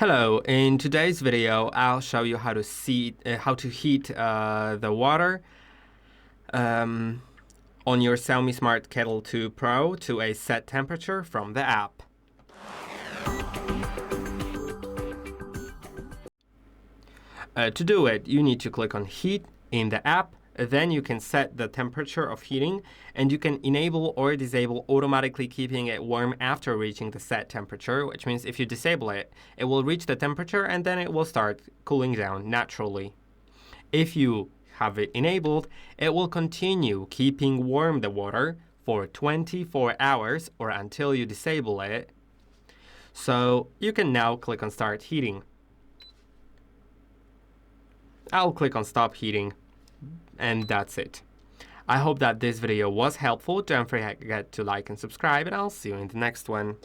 Hello, in today's video, I'll show you how to heat the water on your XIAOMI Smart Kettle 2 Pro to a set temperature from the app. To do it, you need to click on Heat in the app. Then you can set the temperature of heating, and you can enable or disable automatically keeping it warm after reaching the set temperature, which means if you disable it, it will reach the temperature and then it will start cooling down naturally. If you have it enabled, it will continue keeping warm the water for 24 hours or until you disable it. So you can now click on Start Heating. I'll click on Stop Heating. And that's it. I hope that this video was helpful. Don't forget to like and subscribe, and I'll see you in the next one.